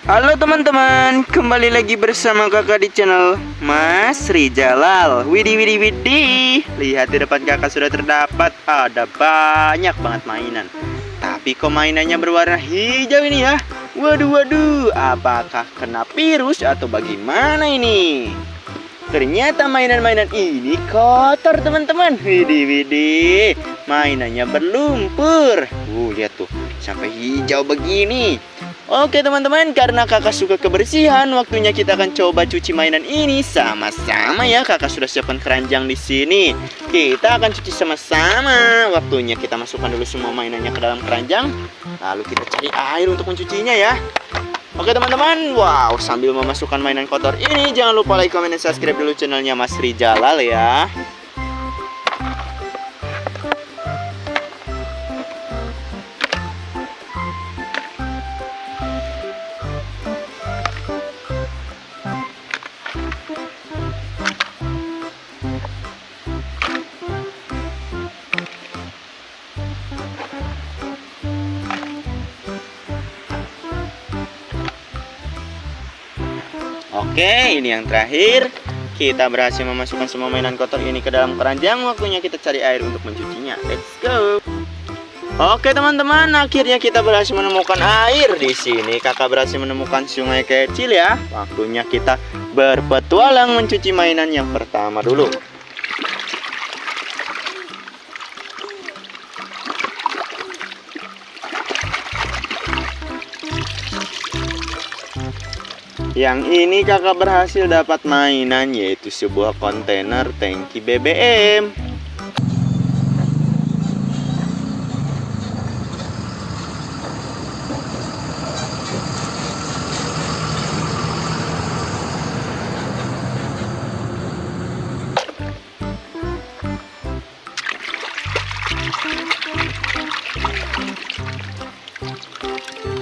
Halo teman-teman, kembali lagi bersama kakak di channel Mas Rijalal. Widih, widih, widih. Lihat di depan kakak sudah terdapat ada banyak banget mainan. Tapi kok mainannya berwarna hijau ini ya? Waduh, waduh, apakah kena virus atau bagaimana ini? Ternyata mainan-mainan ini kotor teman-teman. Widih, widih. Mainannya berlumpur. Lihat tuh, sampai hijau begini. Oke teman-teman, karena kakak suka kebersihan, waktunya kita akan coba cuci mainan ini sama-sama ya. Kakak sudah siapkan keranjang di sini. Kita akan cuci sama-sama. Waktunya kita masukkan dulu semua mainannya ke dalam keranjang, lalu kita cari air untuk mencucinya ya. Oke teman-teman, wow, sambil memasukkan mainan kotor ini, jangan lupa like, comment, dan subscribe dulu channelnya Mas Rijalal ya. Oke, ini yang terakhir. Kita berhasil memasukkan semua mainan kotor ini ke dalam keranjang. Waktunya kita cari air untuk mencucinya. Let's go. Oke teman-teman, akhirnya kita berhasil menemukan air di sini. Kakak berhasil menemukan sungai kecil ya. Waktunya kita berpetualang mencuci mainan yang pertama dulu. Yang ini kakak berhasil dapat mainan, yaitu sebuah kontainer tangki BBM.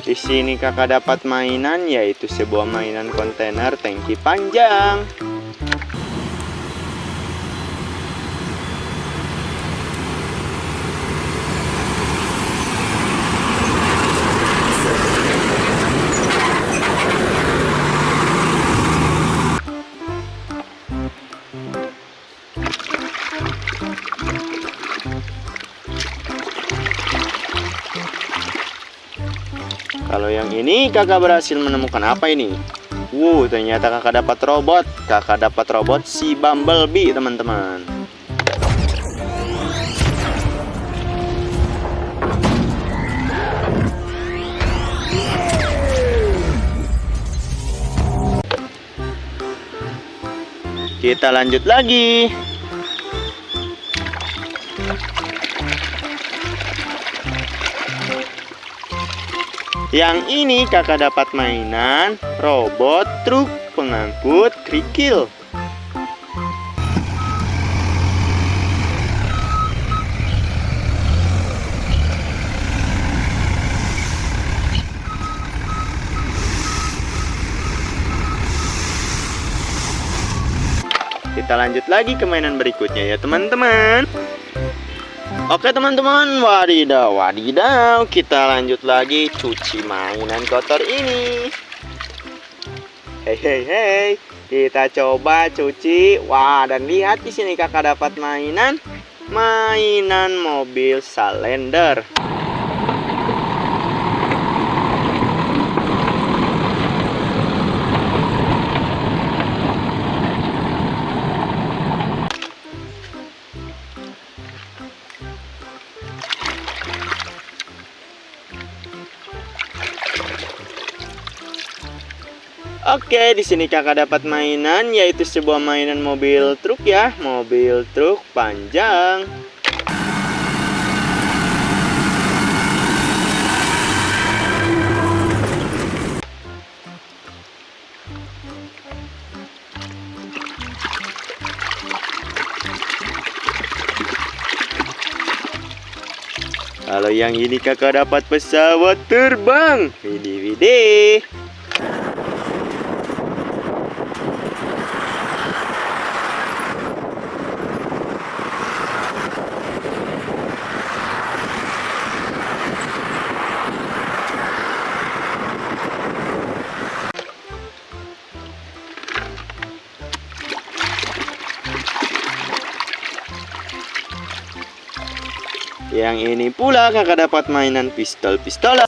Di sini kakak dapat mainan, yaitu sebuah mainan kontainer tangki panjang. Kalau yang ini kakak berhasil menemukan apa ini? Ternyata kakak dapat robot. Kakak dapat robot si Bumblebee teman-teman. Kita lanjut lagi. Yang ini kakak dapat mainan robot truk pengangkut kerikil. Kita lanjut lagi ke mainan berikutnya ya teman-teman. Oke teman-teman, wadidaw, wadidaw, kita lanjut lagi cuci mainan kotor ini. Hei, hei, hei, kita coba cuci. Wah, dan lihat di sini kakak dapat mainan mobil Salender. Oke, di sini kakak dapat mainan, yaitu sebuah mainan mobil truk ya, mobil truk panjang. Kalau yang ini kakak dapat pesawat terbang. Widih, widih. Yang ini pula kakak dapat mainan pistol-pistolan.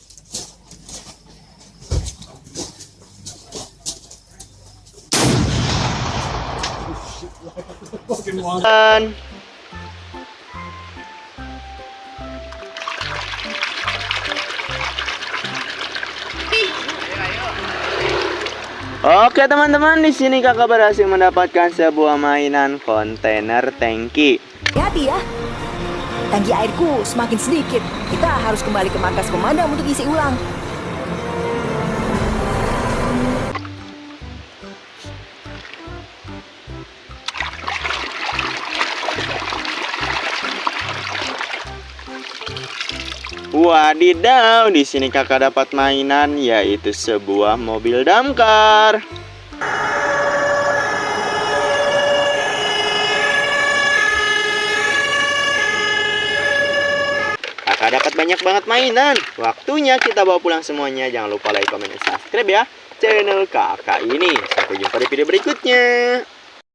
Oke teman-teman, di sini kakak berhasil mendapatkan sebuah mainan kontainer tangki. Hati ya, tangki airku semakin sedikit. Kita harus kembali ke markas komandan untuk isi ulang. Wadidaw, di sini kakak dapat mainan yaitu sebuah mobil damkar. Kakak dapat banyak banget mainan. Waktunya kita bawa pulang semuanya. Jangan lupa like, comment, dan subscribe ya channel kakak ini. Sampai jumpa di video berikutnya.